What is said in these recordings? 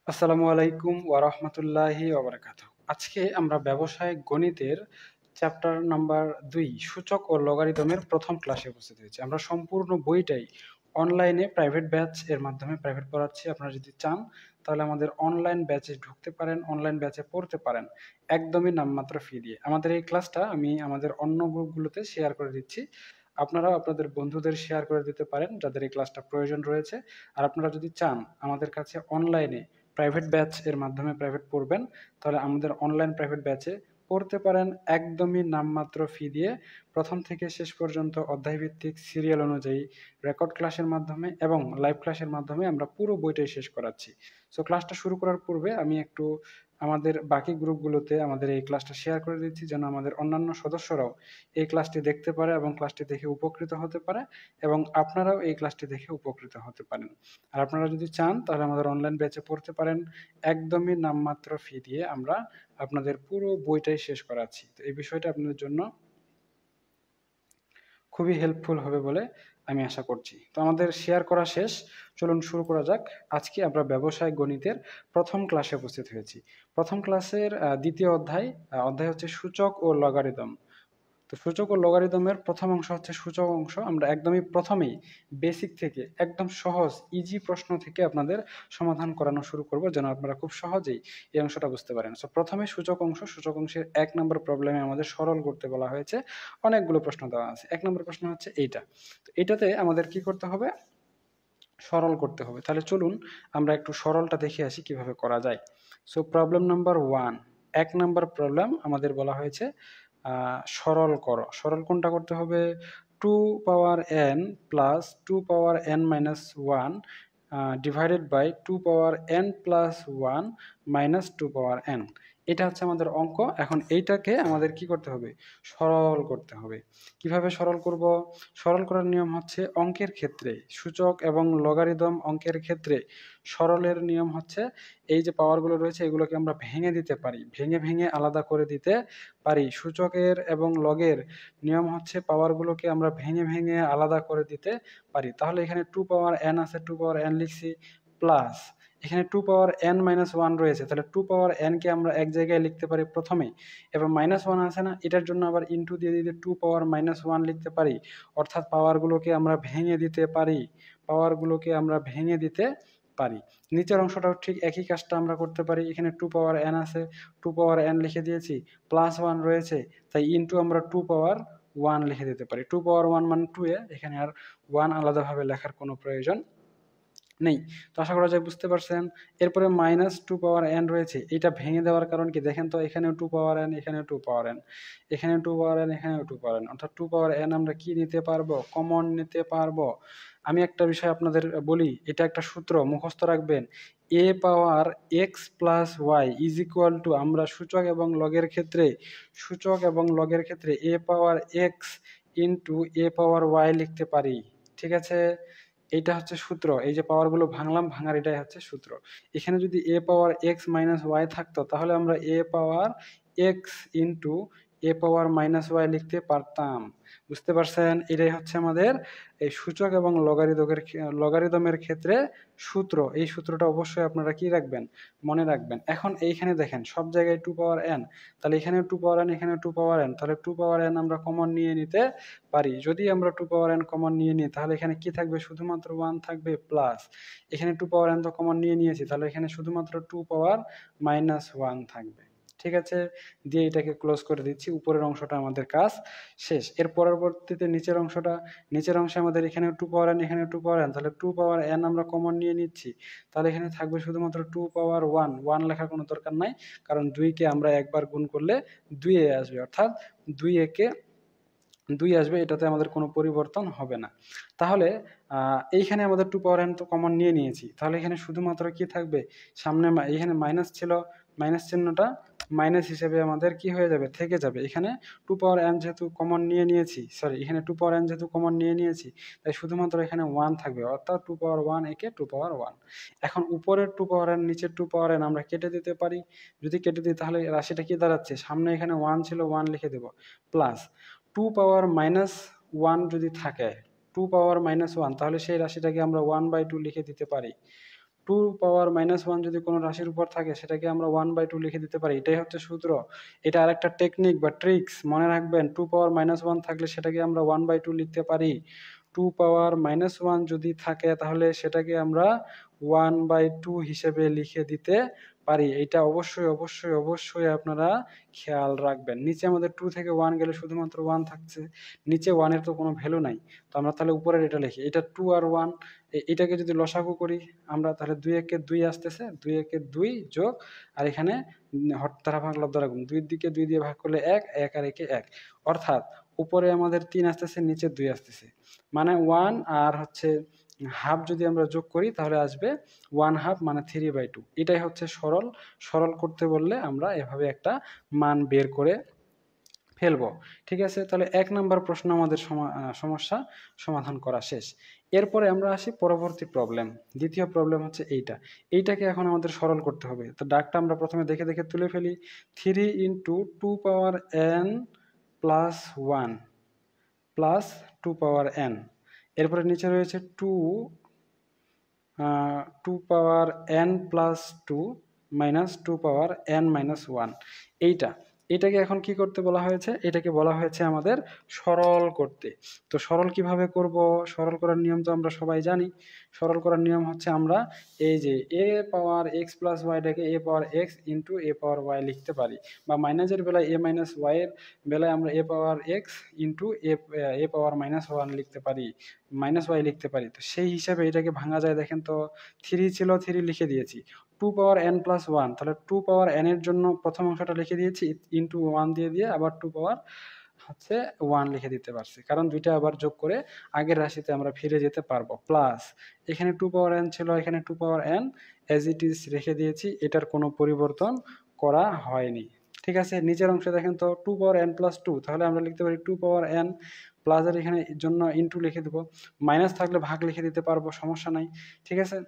আসসালামু আলাইকুম ওয়া রাহমাতুল্লাহি ওয়া বারাকাতুহু। আজকে আমরা ব্যবসায়িক গণিতের চ্যাপ্টার নাম্বার ২ সূচক ও লগারিদমের প্রথম ক্লাসে উপস্থিত হয়েছি। আমরা সম্পূর্ণ বইটাই অনলাইনে প্রাইভেট ব্যাচ এর মাধ্যমে প্রাইভেট পড়াচ্ছি। আপনারা যদি চান তাহলে আমাদের অনলাইন ব্যাচে ঢুকতে পারেন, অনলাইন ব্যাচে পড়তে পারেন একদমই নামমাত্র ফি দিয়ে। আমাদের এই ক্লাসটা আমি আমাদের অন্য গ্রুপগুলোতে শেয়ার করে দিচ্ছি। আপনারাও আপনাদের বন্ধুদের শেয়ার করে দিতে পারেন যাদের এই ক্লাসটা প্রয়োজন রয়েছে। আর আপনারা যদি চান আমাদের কাছে অনলাইনে প্রাইভেট ব্যাচ এর মাধ্যমে প্রাইভেট পড়বেন, তাহলে আমাদের অনলাইন প্রাইভেট ব্যাচে পড়তে পারেন একদমই নামমাত্র ফি দিয়ে। প্রথম থেকে শেষ পর্যন্ত অধ্যায়ভিত্তিক সিরিয়াল অনুযায়ী রেকর্ড ক্লাসের মাধ্যমে এবং লাইভ ক্লাসের মাধ্যমে আমরা পুরো বইটাই শেষ করাচ্ছি। সো ক্লাসটা শুরু করার পূর্বে আমি একটু আমাদের বাকি গ্রুপগুলোতে আমাদের এই ক্লাসটা শেয়ার করে দিচ্ছি, যেন আমাদের অন্যান্য সদস্যরাও এই ক্লাসটি দেখতে পারে এবং ক্লাসটি দেখে উপকৃত হতে পারে, এবং আপনারাও এই ক্লাসটি দেখে উপকৃত হতে পারেন। আর আপনারা যদি চান তাহলে আমাদের অনলাইন ব্যাচে পড়তে পারেন একদমই নামমাত্র ফি দিয়ে। আমরা আপনাদের পুরো বইটাই শেষ করাচ্ছি। তো এই বিষয়টা আপনাদের জন্য খুবই হেল্পফুল হবে বলে আমি আশা করছি। তো আমাদের শেয়ার করা শেষ, চলুন শুরু করা যাক। আজকে আমরা ব্যবসায় গণিতের প্রথম ক্লাসে উপস্থিত হয়েছি। প্রথম ক্লাসের দ্বিতীয় অধ্যায় হচ্ছে সূচক ও লগারিদম। তো সূচক ও লগারিদমের প্রথম অংশ হচ্ছে সূচক অংশ। আমরা একদমই প্রথমেই বেসিক থেকে একদম সহজ ইজি প্রশ্ন থেকে আপনাদের সমাধান করানো শুরু করব, যেন আপনারা খুব সহজেই এই অংশটা বুঝতে পারেন। সো প্রথমে সূচক অংশ। সূচক অংশের ১ নম্বর প্রবলেমে আমাদের সরল করতে বলা হয়েছে। অনেকগুলো প্রশ্ন দেওয়া আছে। ১ নম্বর প্রশ্ন হচ্ছে এইটা। তো এইটাতে আমাদের কি করতে হবে? সরল করতে হবে। তাহলে চলুন আমরা একটু সরলটা দেখে আসি কিভাবে করা যায়। So problem number 1, ১ number problem আমাদের বলা হয়েছে সরল করো। সরল কোনটা করতে হবে? 2 power n plus 2 power n minus 1 divided by 2 power n plus 1 minus 2 power n। এটা হচ্ছে আমাদের অঙ্ক। এখন এইটাকে আমাদের কি করতে হবে? সরল করতে হবে। কিভাবে সরল করব? সরল করার নিয়ম হচ্ছে অঙ্কের ক্ষেত্রে সূচক এবং লগারিদম অঙ্কের ক্ষেত্রে সরলের নিয়ম হচ্ছে এই যে পাওয়ারগুলো রয়েছে এগুলোকে আমরা ভেঙে দিতে পারি, ভেঙে ভেঙে আলাদা করে দিতে পারি। সূচকের এবং লগের নিয়ম হচ্ছে পাওয়ারগুলোকে আমরা ভেঙে ভেঙে আলাদা করে দিতে পারি। তাহলে এখানে 2 পাওয়ার n আছে, 2 পাওয়ার n লিখছি, প্লাস এখানে 2 পাওয়ার n মাইনাস 1 রয়েছে, তাহলে 2 পাওয়ার n কে আমরা এক জায়গায় লিখতে পারি প্রথমেই, এবং মাইনাস 1 আছে না, এটার জন্য আবার ইনটু দিয়ে দিতে 2 পাওয়ার মাইনাস 1 লিখতে পারি। অর্থাৎ পাওয়ারগুলোকে আমরা ভেঙে দিতে পারি, পাওয়ারগুলোকে আমরা ভেঙে দিতে পারি। নিচের অংশটাও ঠিক একই কাজটা আমরা করতে পারি। এখানে 2 পাওয়ার n আছে, 2 পাওয়ার n লিখে দিয়েছি, প্লাস 1 রয়েছে, তাই ইনটু আমরা 2 পাওয়ার 1 লিখে দিতে পারি। 2 পাওয়ার 1 মানে 2 এ, এখানে আর 1 আলাদাভাবে লেখার কোনো প্রয়োজন নেই। তো আশা করা যায় বুঝতে পারছেন। এরপরে মাইনাস 2 পাওয়ার n রয়েছে, এটা ভেঙে দেওয়ার কারণ কি দেখেন তো, এখানেও 2 পাওয়ার n, এখানেও 2 পাওয়ার n, এখানেও 2 পাওয়ার n, এখানেও 2 পাওয়ার n, অর্থাৎ 2 পাওয়ার n আমরা কি নিতে পারবো? কমন নিতে পারবো। আমি একটা বিষয় আপনাদের বলি, এটা একটা সূত্র মুখস্থ রাখবেন। a power x plus y is equal to, আমরা সূচক এবং লগের ক্ষেত্রে a power x into a power y লিখতে পারি। ঠিক আছে? এইটা হচ্ছে সূত্র। এই যে পাওয়ারগুলো ভাঙলাম, ভাঙার এটাই হচ্ছে সূত্র। এখানে যদি a power x minus y থাকতো, তাহলে আমরা a power x into a power minus y লিখতে পারতাম। বুঝতে পারছেন? এটাই হচ্ছে আমাদের এই সূচক এবং লগারিদমের ক্ষেত্রে সূত্র। এই সূত্রটা অবশ্যই আপনারা কি রাখবেন? মনে রাখবেন। এখন এইখানে দেখেন সব জায়গায় 2 পাওয়ার n, তাহলে এখানে 2 পাওয়ার n, এখানে 2 পাওয়ার n, তাহলে 2 পাওয়ার n আমরা কমন নিয়ে নিতে পারি। যদি আমরা 2 পাওয়ার n কমন নিয়ে নিই, তাহলে এখানে কি থাকবে? শুধুমাত্র 1 থাকবে, প্লাস এখানে 2 পাওয়ার n তো কমন নিয়ে নিয়েছি, তাহলে এখানে শুধুমাত্র 2 পাওয়ার মাইনাস 1 থাকবে। ঠিক আছে? দিয়ে এটাকে ক্লোজ করে দিচ্ছি। উপরের অংশটা আমাদের কাজ শেষ। এর পরবর্তীতে নিচের অংশে আমাদের এখানে 2 পাওয়ার n, এখানে 2 পাওয়ার n, তাহলে 2 পাওয়ার n আমরা কমন নিয়ে নিচ্ছি, তাহলে এখানে থাকবে শুধুমাত্র 2 পাওয়ার 1। 1 লেখার কোনো দরকার নাই, কারণ 2 কে আমরা একবার গুণ করলে 2 এ আসবে, অর্থাৎ 2 একে 2 আসবে, এটাতে আমাদের কোনো পরিবর্তন হবে না। তাহলে এইখানে আমাদের 2 পাওয়ার n তো কমন নিয়ে নিয়েছি, তাহলে এখানে শুধুমাত্র কি থাকবে? সামনে এখানে মাইনাস ছিল, মাইনাস চিহ্নটা মাইনাস হিসেবে আমাদের কি হয়ে যাবে? থেকে যাবে। এখানে 2 পাওয়ার n যেহেতু কমন নিয়ে নিয়েছি, এখানে 2 পাওয়ার n যেহেতু কমন নিয়ে নিয়েছি, তাই শুধুমাত্র এখানে 1 থাকবে, অর্থাৎ 2 পাওয়ার 1 একে 2 পাওয়ার 1। এখন উপরের 2 পাওয়ার n, নিচের 2 পাওয়ার n আমরা কেটে দিতে পারি। যদি কেটে দিই তাহলে রাশিটা কি দাঁড়াচ্ছে? সামনে এখানে 1 ছিল, 1 লিখে দেব, প্লাস 2 পাওয়ার মাইনাস 1 যদি থাকে, 2 পাওয়ার মাইনাস 1, তাহলে সেই রাশিটাকে আমরা 1/2 লিখে দিতে পারি। টু পাওয়ার -1 যদি কোনো রাশির উপর থাকে সেটাকে আমরা 1/2 লিখে দিতে পারি, এটাই হচ্ছে সূত্র। এটা আরেকটা টেকনিক বা ট্রিক্স মনে রাখবেন, টু পাওয়ার -1 থাকলে সেটাকে আমরা 1/2 লিখতে পারি। টু পাওয়ার -1 যদি থাকে তাহলে সেটাকে আমরা 1/2 হিসেবে লিখে দিতে পারি। এটা অবশ্যই অবশ্যই অবশ্যই আপনারা খেয়াল রাখবেন। নিচে আমাদের 2 থেকে 1 গেলে শুধুমাত্র 1 থাকছে, নিচে 1 এর তো কোনো ভ্যালু নাই, তো আমরা তাহলে উপরের এটা লিখি। এটা 2 আর 1, এটাকে যদি লসাগু করি আমরা তাহলে 2 একে 2 আসতেছে, 2 একে 2 যোগ, আর এখানে হর দ্বারা ভাগ লব দ্বারা গুণ, 2 দিকে 2 দিয়ে ভাগ করলে 1, 1 আর একে 1, অর্থাৎ উপরে আমাদের 3 আসতেছে, নিচে 2 আসতেছে, মানে 1 আর হচ্ছে হাফ যদি আমরা যোগ করি তাহলে আসবে 1/2 মানে 3/2। এটাই হচ্ছে সরল, সরল করতে বললে আমরা এভাবে একটা মান বের করে ফেলবো। ঠিক আছে, তাহলে 1 নাম্বার প্রশ্ন আমাদের সমস্যা সমাধান করা শেষ। এরপরে আমরা আসি পরবর্তী প্রবলেম। দ্বিতীয় প্রবলেম হচ্ছে এইটা, এইটাকে এখন আমাদের সরল করতে হবে। তো দাগটা আমরা প্রথমে দেখে দেখে তুলে ফেলি। 3 into 2 power n plus 1 plus 2 power n, এরপরে নিচে রয়েছে 2 power n plus 2 minus 2 power n minus 1। এটাকে এখন কি করতে বলা হয়েছে? এটাকে বলা হয়েছে আমাদের সরল করতে। তো সরল কিভাবে করব? সরল করার নিয়ম তো আমরা সবাই জানি। সরল করার নিয়ম হচ্ছে আমরা এই যে a পাওয়ার x প্লাস ওয়াইটাকে a power x into a power y লিখতে পারি, বা মাইনাসের বেলায় a মাইনাস y এর বেলায় আমরা a power x into a power minus 1 লিখতে পারি, মাইনাস y লিখতে পারি। তো সেই হিসাবে এটাকে ভাঙা যায়, দেখেন তো 3 ছিল 3 লিখে দিয়েছি, 2 পাওয়ার n প্লাস 1, তাহলে 2 পাওয়ার n এর জন্য প্রথম অংশটা লিখে দিয়েছি, ইন্টু 1 দিয়ে আবার 2 পাওয়ার হচ্ছে 1 লিখে দিতে পারছি, কারণ দুইটা আবার যোগ করে আগের রাশিতে আমরা ফিরে যেতে পারবো। প্লাস এখানে 2 পাওয়ার n ছিল, এখানে 2 power n as it is রেখে দিয়েছি, এটার কোনো পরিবর্তন করা হয়নি। ঠিক আছে, নিচের অংশে দেখেন তো 2 পাওয়ার n প্লাস 2, তাহলে আমরা লিখতে পারি 2 পাওয়ার n প্লাসের এখানে জন্য ইন্টু লিখে দেবো, মাইনাস থাকলে ভাগ লিখে দিতে পারবো, সমস্যা নাই। ঠিক আছে,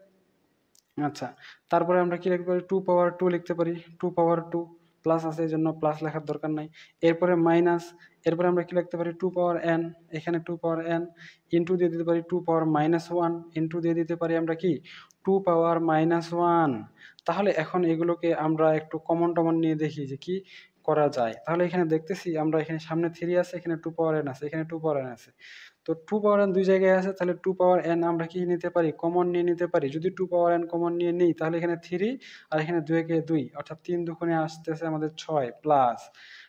আচ্ছা, তারপরে আমরা কি লিখতে পারি? 2 পাওয়ার 2 লিখতে পারি, 2 পাওয়ার 2 প্লাস আছে এই জন্য প্লাস লেখার দরকার নাই। এরপরে মাইনাস, এরপরে আমরা কি লিখতে পারি? 2 পাওয়ার n, এখানে 2 পাওয়ার n ইন্টু দিয়ে দিতে পারি 2 পাওয়ার মাইনাস 1, ইন্টু দিয়ে দিতে পারি আমরা কি 2 পাওয়ার মাইনাস 1। তাহলে এখন এগুলোকে আমরা একটু কমন টমন নিয়ে দেখি যে কি করা যায়। তাহলে এখানে দেখতেছি আমরা এখানে সামনে 3 আছে, এখানে 2 পাওয়ার n আছে, এখানে 2 পাওয়ার n আছে, তো 2 পাওয়ার n দুই জায়গায় আছে, তাহলে 2 পাওয়ার n আমরা কি নিতে পারি? কমন নিয়ে নিতে পারি। যদি 2 পাওয়ার n কমন নিয়ে নিই তাহলে এখানে 3 আর এখানে 2 একে 2, অর্থাৎ 3 দুগুণে আসতেছে আমাদের 6, প্লাস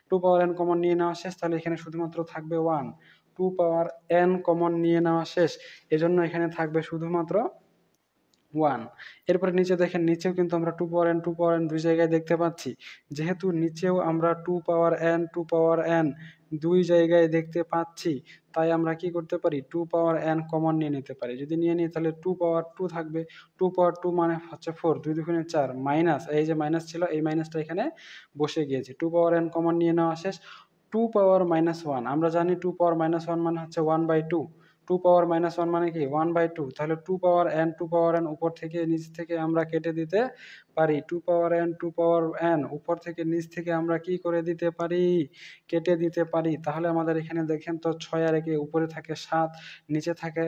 2 পাওয়ার n কমন নিয়ে নেওয়া শেষ, তাহলে এখানে শুধুমাত্র থাকবে 1। 2 পাওয়ার n কমন নিয়ে নেওয়া শেষ, এজন্য এখানে থাকবে শুধুমাত্র 1। এরপরে নিচে দেখেন, নিচেও কিন্তু আমরা 2 পাওয়ার n দুই জায়গায় দেখতে পাচ্ছি। যেহেতু নিচেও আমরা 2 পাওয়ার n দুই জায়গায় দেখতে পাচ্ছি, তাই আমরা কি করতে পারি? 2 পাওয়ার n কমন নিয়ে নিতে পারি। যদি নিয়ে নিই তাহলে 2 পাওয়ার 2 থাকবে, 2 পাওয়ার 2 মানে হচ্ছে 4, 2 দুগুণে 4, মাইনাস এই যে মাইনাস ছিল এই মাইনাসটা এখানে বসে গিয়েছে। 2 পাওয়ার n কমন নিয়ে নেওয়া শেষ। 2 পাওয়ার -1, আমরা জানি 2 পাওয়ার -1 মানে হচ্ছে 1/2। 2 পাওয়ার -1 মানে কি 1/2, তাহলে 2 পাওয়ার n উপর থেকে নিচ থেকে আমরা কেটে দিতে পারি। 2 পাওয়ার n উপর থেকে নিচ থেকে আমরা কি করে দিতে পারি? কেটে দিতে পারি। তাহলে আমাদের এখানে দেখেন তো 6 আর 1 উপরে থাকে 7, নিচে থাকে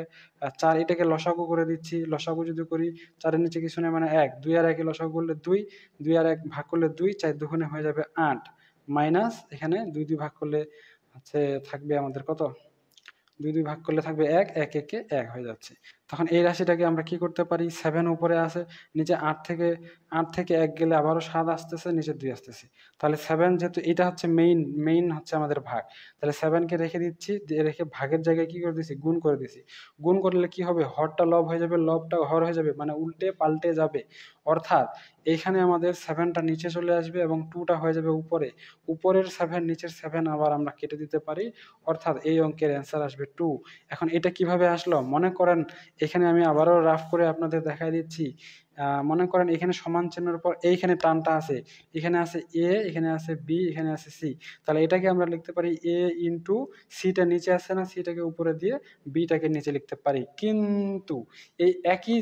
4, এটাকে লসাগু করে দিচ্ছি। লসাগু যদি করি 4 এর নিচে কিছু নেই মানে 1, 2 আর 1 লসাগু করলে 2, 2 আর 1 ভাগ করলে 2, 4 দুগুণে হয়ে যাবে 8, মাইনাস এখানে 2 ভাগ করলে হচ্ছে থাকবে আমাদের কত? 2 ভাগ করলে থাকবে 1, 1 একে 1 হয়ে যাচ্ছে। তখন এই রাশিটাকে আমরা কি করতে পারি? 7 উপরে আছে, নিচে 8 থেকে 1 গেলে আবারও 7 আসতেছে, নিচে 2 আসতেছে। তাহলে 7 যেহেতু এটা হচ্ছে মেইন হচ্ছে আমাদের ভাগ, তাহলে 7 কে রেখে দিচ্ছি, দিয়ে রেখে ভাগের জায়গায় কি করে দিছি? গুণ করে দিছি। গুণ করলে কি হবে? হরটা লব হয়ে যাবে, লবটা হর হয়ে যাবে, মানে উল্টে পাল্টে যাবে। অর্থাৎ এইখানে আমাদের 7 টা নিচে চলে আসবে এবং 2 টা হয়ে যাবে উপরে। উপরের 7 নিচের 7 আবার আমরা কেটে দিতে পারি, অর্থাৎ এই অঙ্কের অ্যান্সার আসবে 2। এখন এটা কিভাবে আসলো? মনে করেন এখানে আমি আবারও রাফ করে আপনাদের দেখাই দিচ্ছি। মনে করেন এখানে সমান চিহ্নের পর এইখানে টানটা আছে, এখানে আছে a, এখানে আছে b, এখানে আছে c, তাহলে এটাকে আমরা লিখতে পারি a ইন্টু সিটা নিচে আছে না, সিটাকে উপরে দিয়ে বিটাকে নিচে লিখতে পারি। কিন্তু এই একই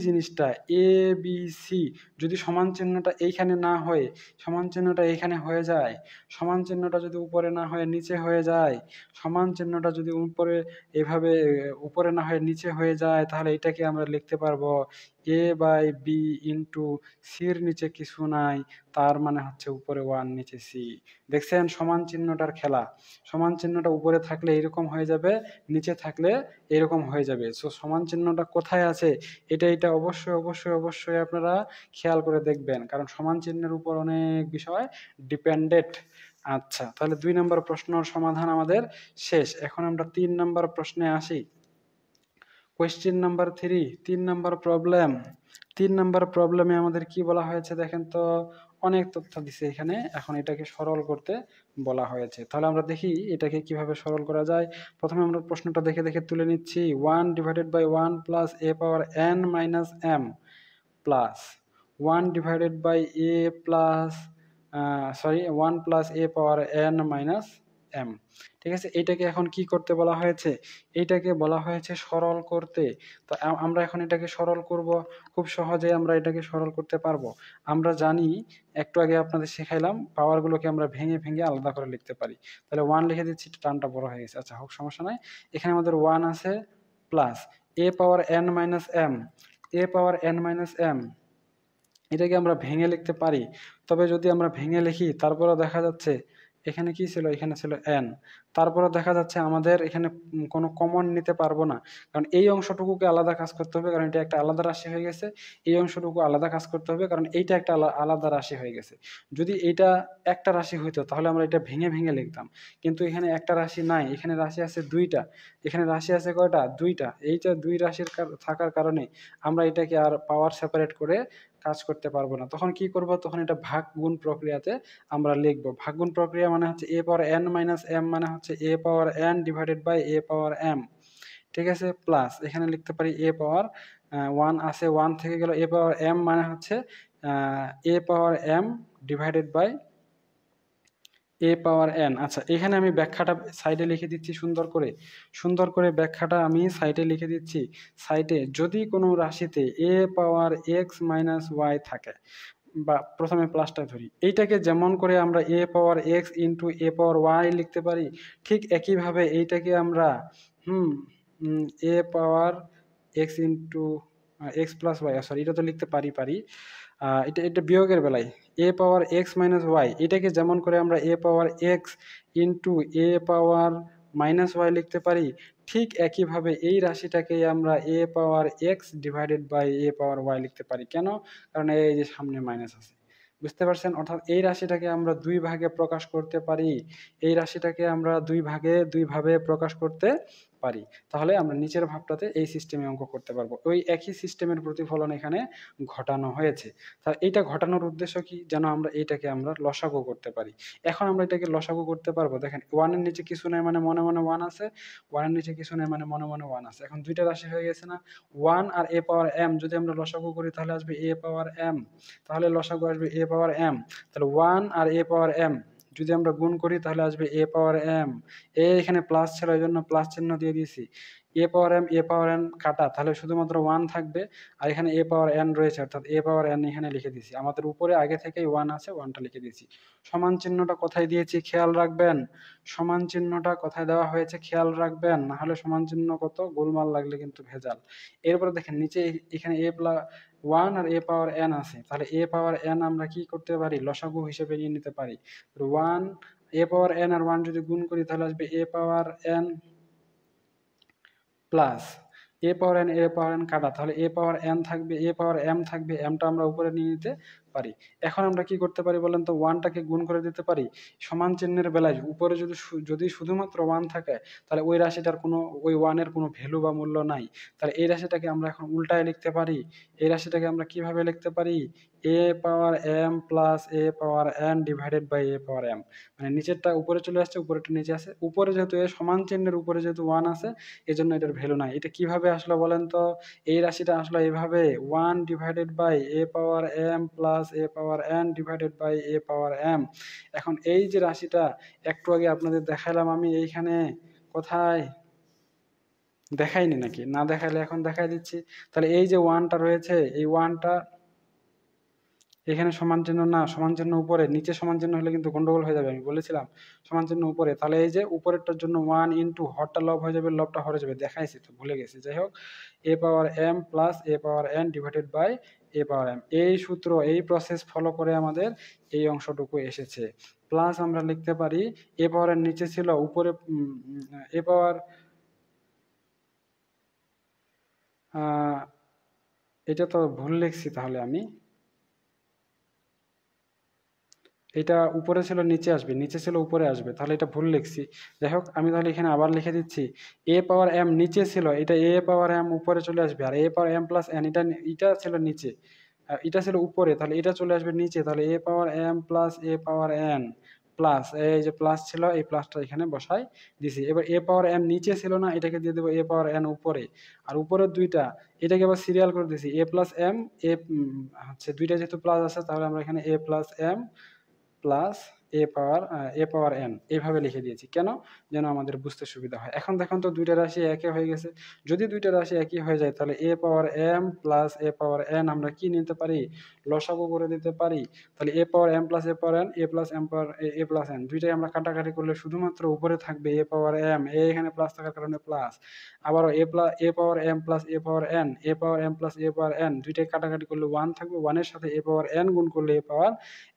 জিনিসটা এ বি সি যদি সমান চিহ্নটা এইখানে না হয়ে সমান চিহ্নটা এইখানে হয়ে যায়, সমান চিহ্নটা যদি উপরে না হয়ে নিচে হয়ে যায়, সমান চিহ্নটা যদি উপরে এভাবে উপরে না হয়ে নিচে হয়ে যায়, তাহলে এটাকে আমরা লিখতে পারবো এ বাই বি ইন্টু সির নিচে কিছু নাই, তার মানে হচ্ছে উপরে 1 নিচে সি। দেখছেন সমান চিহ্নটার খেলা, সমান চিহ্নটা উপরে থাকলে এরকম হয়ে যাবে, নিচে থাকলে এরকম হয়ে যাবে। সো সমান চিহ্নটা কোথায় আছে এটা অবশ্যই অবশ্যই অবশ্যই আপনারা খেয়াল করে দেখবেন, কারণ সমান চিহ্নের উপর অনেক বিষয় ডিপেন্ডেন্ট। আচ্ছা, তাহলে 2 নম্বর প্রশ্নের সমাধান আমাদের শেষ। এখন আমরা 3 নম্বর প্রশ্নে আসি। কোয়েশ্চেন নাম্বার 3, 3 নম্বর প্রবলেম। 3 নম্বর প্রবলেমে আমাদের কি বলা হয়েছে দেখেন তো, অনেক তথ্য দিছে এখানে। এখন এটাকে সরল করতে বলা হয়েছে, তাহলে আমরা দেখি এটাকে কিভাবে সরল করা যায়। প্রথমে আমরা প্রশ্নটা দেখে দেখে তুলে নিচ্ছি। 1 divided by 1 plus A power n minus m plus 1 divided by a plus 1 plus A power n minus m। ঠিক আছে, এইটাকে এখন কি করতে বলা হয়েছে? এইটাকে বলা হয়েছে সরল করতে। তো আমরা এখন এটাকে সরল করব, খুব সহজে আমরা এটাকে সরল করতে পারবো। আমরা জানি, একটু আগে আপনাদের শেখাইলাম, পাওয়ারগুলোকে আমরা ভেঙে ভেঙে আলাদা করে লিখতে পারি। তাহলে 1 লিখে দিচ্ছি, টার্মটা বড় হয়ে গেছে। আচ্ছা হোক, সমস্যা নাই। এখানে আমাদের 1 আছে প্লাস এ পাওয়ার n মাইনাস m, এ পাওয়ার n মাইনাস m, এটাকে আমরা ভেঙে লিখতে পারি। তবে যদি আমরা ভেঙে লিখি, তারপরে দেখা যাচ্ছে এখানে কি ছিল, এখানে ছিল n, তারপরে দেখা যাচ্ছে আমাদের এখানে কোনো কমন নিতে পারবো না, কারণ এই অংশটুকুকে আলাদা কাজ করতে হবে, কারণ এটা একটা আলাদা রাশি হয়ে গেছে। এই অংশটুকু আলাদা কাজ করতে হবে, কারণ এইটা একটা আলাদা রাশি হয়ে গেছে। যদি এইটা একটা রাশি হইতো তাহলে আমরা এটা ভেঙে ভেঙে লিখতাম, কিন্তু এখানে একটা রাশি নাই, এখানে রাশি আছে দুইটা। এখানে রাশি আছে কয়টা? দুইটা। এইটা দুই রাশির থাকার কারণে আমরা এটাকে আর পাওয়ার সেপারেট করে কাজ করতে পারবো না। তখন কি করব? তখন এটা ভাগ গুণ প্রক্রিয়াতে আমরা লিখব। ভাগ গুণ প্রক্রিয়া মানে হচ্ছে a power n minus m মানে হচ্ছে a power n divided by A power m। ঠিক আছে, প্লাস এখানে লিখতে পারি এ পাওয়ার 1 আছে, 1 থেকে গেল, এ পাওয়ার m মানে হচ্ছে a power m divided by A power n। আচ্ছা, এখানে আমি ব্যাখ্যাটা সাইডে লিখে দিচ্ছি সুন্দর করে, সুন্দর করে ব্যাখ্যাটা আমি সাইডে লিখে দিচ্ছি। সাইডে যদি কোনো রাশিতে A power x minus Y থাকে, বা প্রথমে প্লাসটা ধরি, এইটাকে যেমন করে আমরা A power x into A power Y লিখতে পারি, ঠিক একইভাবে এইটাকে আমরা A power X into X plus Y, sorry এটা তো লিখতে পারি। এটা এটা বিয়োগের বেলায় A power X minus Y, এটাকে যেমন করে আমরা A power X into A power minus Y লিখতে পারি, ঠিক একইভাবে এই রাশিটাকে আমরা A power X divided by A power Y লিখতে পারি। কেন? কারণ এই যে সামনে মাইনাস আছে, বুঝতে পারছেন? অর্থাৎ এই রাশিটাকে আমরা দুই ভাগে প্রকাশ করতে পারি, এই রাশিটাকে আমরা দুই ভাবে প্রকাশ করতে পারি। তাহলে আমরা নিচের ভাবটাতে এই সিস্টেমে অঙ্ক করতে পারবো। ওই একই সিস্টেমের প্রতিফলন এখানে ঘটানো হয়েছে। তাহলে এইটা ঘটানোর উদ্দেশ্য কি? যেন আমরা এইটাকে আমরা লসাগু করতে পারি। এখন আমরা এটাকে লসাগু করতে পারবো। দেখেন 1 এর নিচে কিছু নাই মানে মনে মনে 1 আছে, 1 এর নিচে কিছু নাই মানে মনে মনে 1 আছে। এখন দুইটা রাশি হয়ে গেছে না? 1 আর এ পাওয়ার m যদি আমরা লসাগু করি তাহলে আসবে এ পাওয়ার m, তাহলে লসাগু আসবে এ পাওয়ার m। তাহলে 1 আর এ পাওয়ার m যদি আমরা গুণ করি তাহলে আসবে এ পাওয়ার m। এখানে প্লাস ছিল, এই জন্য প্লাস চিহ্ন দিয়ে দিয়েছি। এ পাওয়ার m এ পাওয়ার n কাটা, তাহলে শুধুমাত্র 1 থাকবে, আর এখানে এ পাওয়ার n রয়েছে, অর্থাৎ এ পাওয়ার n এখানে লিখে দিয়েছি। আমাদের উপরে আগে থেকেই 1 আছে, 1টা লিখে দিয়েছি। সমান চিহ্নটা কোথায় দিয়েছি খেয়াল রাখবেন, সমান চিহ্নটা কোথায় দেওয়া হয়েছে খেয়াল রাখবেন, না হলে সমান চিহ্ন কত গোলমাল লাগলে কিন্তু ভেজাল। এরপরে দেখেন নিচে এখানে এ প্লাস 1 আর এ পাওয়ার n আছে, তাহলে এ পাওয়ার n আমরা কি করতে পারি? লসাগু হিসেবে নিয়ে নিতে পারি। 1 এ পাওয়ার n আর 1 যদি গুণ করি তাহলে আসবে এ পাওয়ার n প্লাস এ পাওয়ার n কাটা, তাহলে এ পাওয়ার n থাকবে, এ পাওয়ার m থাকবে, mটা আমরা উপরে নিয়ে নিতে পারি। এখন আমরা কি করতে পারি বলেন তো? 1টাকে গুণ করে দিতে পারি। সমান চিহ্নের বেলায় উপরে যদি শুধুমাত্র 1 থাকে তাহলে ওই রাশিটার কোনো, ওই 1 এর কোনো ভ্যালু বা মূল্য নাই। তাহলে এই রাশিটাকে আমরা এখন উল্টায় লিখতে পারি। এই রাশিটাকে আমরা কিভাবে লিখতে পারি? A power m plus A power n divided by A power m। মানে নিচেরটা উপরে চলে আসছে, উপরেরটা নিচে আসে। উপরে যেহেতু এ সমান চিহ্নের উপরে যেহেতু 1 আছে, এজন্য এটার ভ্যালু নাই। এটা কিভাবে আসলো বলেন তো? এই রাশিটা আসলো এইভাবে, 1 divided by A power m plus A power n divided by A power m। এখন এই যে রাশিটা একটু আগে আপনাদের দেখালাম আমি, এইখানে কোথায় দেখাইনি নাকি? না দেখাইলে এখন দেখাই দিচ্ছি। তাহলে এই যে 1টা রয়েছে, এই 1টা এখানে সমান চিহ্ন না, সমান চিহ্ন উপরে, নিচে সমান চিহ্ন হলে কিন্তু গন্ডগোল হয়ে যাবে, আমি বলেছিলাম সমান চিহ্ন উপরে। তাহলে এই যে উপরেরটার জন্য 1 ইন্টু হরটা লব হয়ে যাবে, লবটা হরে যাবে, দেখাইছি তো, ভুলে গেছি। যাই হোক, A power M plus A power N divided by A power M, এই সূত্র, এই প্রসেস ফলো করে আমাদের এই অংশটুকু এসেছে। প্লাস আমরা লিখতে পারি এ পাওয়ারের নিচে ছিল, উপরে এ পাওয়ার, এটা তো ভুল লিখছি, তাহলে আমি এটা উপরে ছিল নিচে আসবে, নিচে ছিল উপরে আসবে, তাহলে এটা ভুল লিখছি। যাই হোক, আমি তাহলে এখানে আবার লিখে দিচ্ছি, এ পাওয়ার এম নিচে ছিল, এটা এ পাওয়ার এম উপরে চলে আসবে, আর এ পাওয়ার এম প্লাস এন এটা এটা ছিল নিচে, এটা ছিল উপরে, তাহলে এটা চলে আসবে নিচে, তাহলে এ পাওয়ার এম প্লাস এ পাওয়ার এন প্লাস, এই যে প্লাস ছিল, এই প্লাসটা এখানে বসাই দিছি। এবার এ পাওয়ার এম নিচে ছিল না, এটাকে দিয়ে দেবো এ পাওয়ার এন উপরে, আর উপরের দুইটা এটাকে আবার সিরিয়াল করে দিছি, এ প্লাস এম, এ হচ্ছে দুইটা যেহেতু প্লাস আছে, তাহলে আমরা এখানে এ প্লাস এম প্লাস এ পাওয়ার এন এইভাবে লিখে দিয়েছি। কেন? যেন আমাদের বুঝতে সুবিধা হয়। এখন দেখুন তো দুইটা রাশি একই হয়ে গেছে। যদি দুইটা রাশি একই হয়ে যায়, তাহলে এ পাওয়ার এম প্লাস এ পাওয়ার এন আমরা কি নিতে পারি? লসাগু করে দিতে পারি। তাহলে এ পাওয়ার এম প্লাস এ পাওয়ার এন, এ প্লাস এম পাওয়ার এ প্লাস এন, দুইটাই আমরা কাটাকাটি করলে শুধুমাত্র উপরে থাকবে এ পাওয়ার এম, এখানে প্লাস থাকার কারণে প্লাস। আবারও এ পাওয়ার এম প্লাস এ পাওয়ার এন, এ পাওয়ার এম প্লাস এ পাওয়ার এন, দুইটাই কাটাকাটি করলে 1 থাকবে, 1 এর সাথে এ পাওয়ার এন গুণ করলে এ পাওয়ার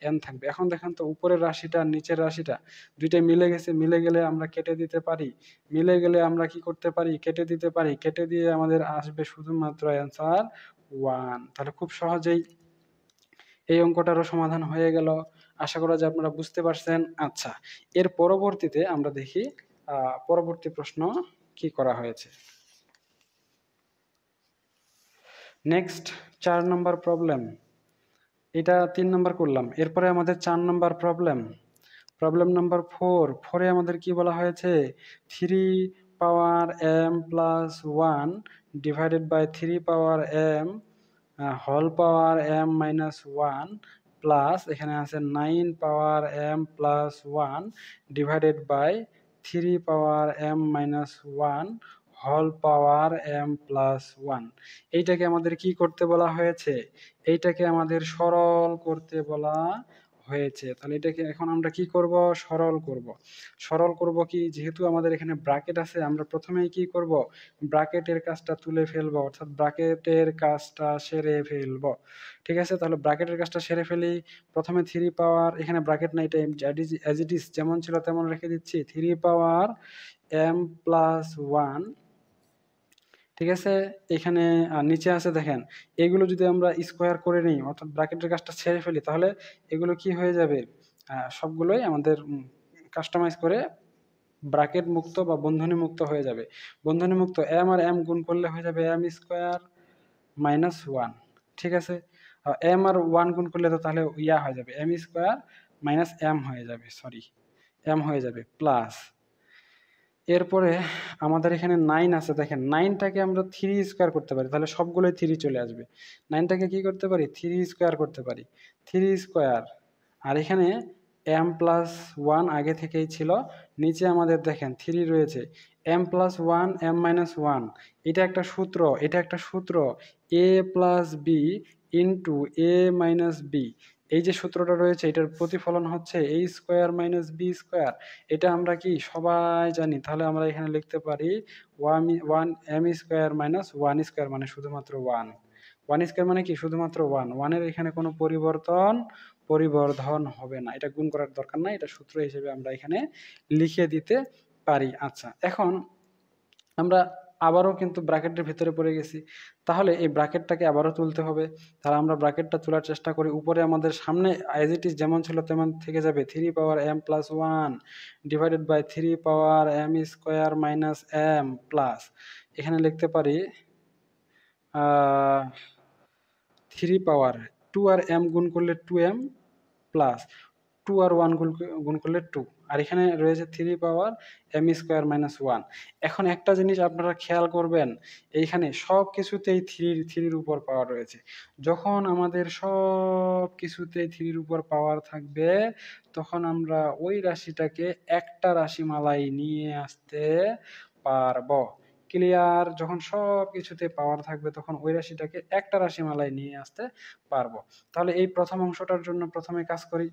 এন থাকবে। এখন দেখেন তো উপরের রাশিটা আর নিচের রাশিটা দুইটাই মিলে গেছে, মিলে গেলে আমরা কেটে দিতে পারি, মিলে গেলে আমরা কি করতে পারি? কেটে দিতে পারি, কেটে দিয়ে আমাদের আসবে শুধুমাত্র অ্যান্সার 1। তাহলে খুব সহজেই এই অঙ্কটারও সমাধান হয়ে গেল। আশা করা যায় আপনারা বুঝতে পারছেন। আচ্ছা, এর পরবর্তীতে আমরা দেখি পরবর্তী প্রশ্ন কি করা হয়েছে। নেক্সট 4 নম্বর প্রবলেম, এটা 3 নম্বর করলাম, এরপরে আমাদের 4 নম্বর প্রবলেম, প্রবলেম নাম্বার 4 এ আমাদের কি বলা হয়েছে? 3 power M plus 1 divided by 3 power M whole power M minus 1 plus এখানে আছে 9 power M plus 1 divided by 3 power M minus 1 whole power M plus 1। এইটাকে আমাদের কি করতে বলা হয়েছে? এইটাকে আমাদের সরল করতে বলা হয়েছে। তাহলে এটাকে এখন আমরা কি করব? সরল করব। সরল করব কি? যেহেতু আমাদের এখানে ব্র্যাকেট আছে, আমরা প্রথমেই কি করব? ব্র্যাকেটের কাজটা তুলে ফেলবো, অর্থাৎ ব্র্যাকেটের কাজটা সেরে ফেলবো। ঠিক আছে, তাহলে ব্র্যাকেটের কাজটা সেরে ফেলি। প্রথমে 3 পাওয়ার, এখানে ব্র্যাকেট নাই, এটা অ্যাজ ইট ইজ যেমন ছিল তেমন রেখে দিচ্ছি, 3 পাওয়ার এম প্লাস 1। ঠিক আছে, এখানে নিচে আছে দেখেন, এগুলো যদি আমরা স্কোয়ার করে নিই, অর্থাৎ ব্র্যাকেটের কাজটা ছেড়ে ফেলি, তাহলে এগুলো কি হয়ে যাবে? সবগুলোই আমাদের কাস্টমাইজ করে ব্র্যাকেট মুক্ত বা বন্ধনী মুক্ত হয়ে যাবে। বন্ধনী মুক্ত এম আর এম গুণ করলে হয়ে যাবে এম স্কোয়ার মাইনাস 1। ঠিক আছে, এম আর 1 গুণ করলে তো তাহলে ইয়া হয়ে যাবে, এম স্কোয়ার মাইনাস এম হয়ে যাবে, সরি এম হয়ে যাবে, প্লাস এরপরে আমাদের এখানে 9 আছে, দেখেন 9টাকে আমরা 3 স্কোয়ার করতে পারি, তাহলে সবগুলোই 3 চলে আসবে। 9টাকে কি করতে পারি? 3 স্কোয়ার করতে পারি, 3 স্কোয়ার। আর এখানে এম প্লাস 1 আগে থেকেই ছিল, নিচে আমাদের দেখেন 3 রয়েছে, এম প্লাস 1 এম মাইনাস 1, এটা একটা সূত্র, এটা একটা সূত্র, এ প্লাস বি ইন্টু এ মাইনাস বি। এই যে সূত্রটা রয়েছে, এটার প্রতিফলন হচ্ছে এ স্কোয়ার মাইনাস বি স্কোয়ার। এটা আমরা কি সবাই জানি? তাহলে আমরা এখানে লিখতে পারি 1 এম স্কোয়ার মাইনাস 1 স্কোয়ার মানে শুধুমাত্র 1। 1 স্কোয়ার মানে কি? শুধুমাত্র 1। 1 এর এখানে কোনো পরিবর্ধন হবে না, এটা গুণ করার দরকার নাই, এটা সূত্র হিসেবে আমরা এখানে লিখে দিতে পারি। আচ্ছা, এখন আমরা আবারও কিন্তু ব্র্যাকেটের ভিতরে পড়ে গেছি, তাহলে এই ব্র্যাকেটটাকে আবারও তুলতে হবে। তাহলে আমরা ব্র্যাকেটটা তোলার চেষ্টা করি। উপরে আমাদের সামনে অ্যাজ ইট ইজ যেমন ছিল তেমন থেকে যাবে, 3 power M plus 1 divided by 3 power M square minus M plus এখানে লিখতে পারি 3 পাওয়ার 2 আর এম গুণ করলে 2m প্লাস 2 আর 1 গুণ করলে 2, আর এখানে রয়েছে 3 পাওয়ার এম স্কোয়ার মাইনাস 1। এখন একটা জিনিস আপনারা খেয়াল করবেন, এইখানে সব কিছুতেই থ্রির উপর পাওয়ার রয়েছে। যখন আমাদের সব কিছুতেই থ্রির উপর পাওয়ার থাকবে, তখন আমরা ওই রাশিটাকে একটা রাশিমালায় নিয়ে আসতে পারবো। ক্লিয়ার? যখন সব কিছুতে পাওয়ার থাকবে তখন ওই রাশিটাকে একটা রাশিমালায় নিয়ে আসতে পারবো। তাহলে এই প্রথম অংশটার জন্য প্রথমে কাজ করি।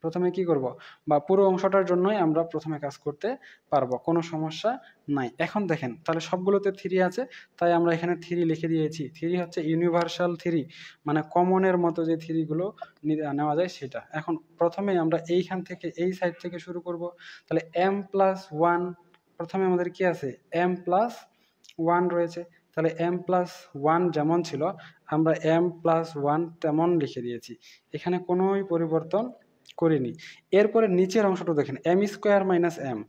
প্রথমে কি করব, বা পুরো অংশটার জন্যই আমরা প্রথমে কাজ করতে পারবো, কোনো সমস্যা নাই। এখন দেখেন তাহলে সবগুলোতে থ্রি আছে, তাই আমরা এখানে থ্রি লিখে দিয়েছি। থ্রি হচ্ছে ইউনিভার্সাল থ্রি, মানে কমনের মতো যে থ্রিগুলো নেওয়া যায় সেটা। এখন প্রথমে আমরা এইখান থেকে এই সাইড থেকে শুরু করব। তাহলে এম প্লাস ওয়ান, প্রথমে আমাদের কি আছে, এম প্লাস ওয়ান রয়েছে। তাহলে এম প্লাস ওয়ান যেমন ছিল আমরা এম প্লাস ওয়ান তেমন লিখে দিয়েছি, এখানে কোনোই পরিবর্তন করিনি। এরপরে নিচের অংশটা দেখেন, এম স্কোয়ার মাইনাস এম,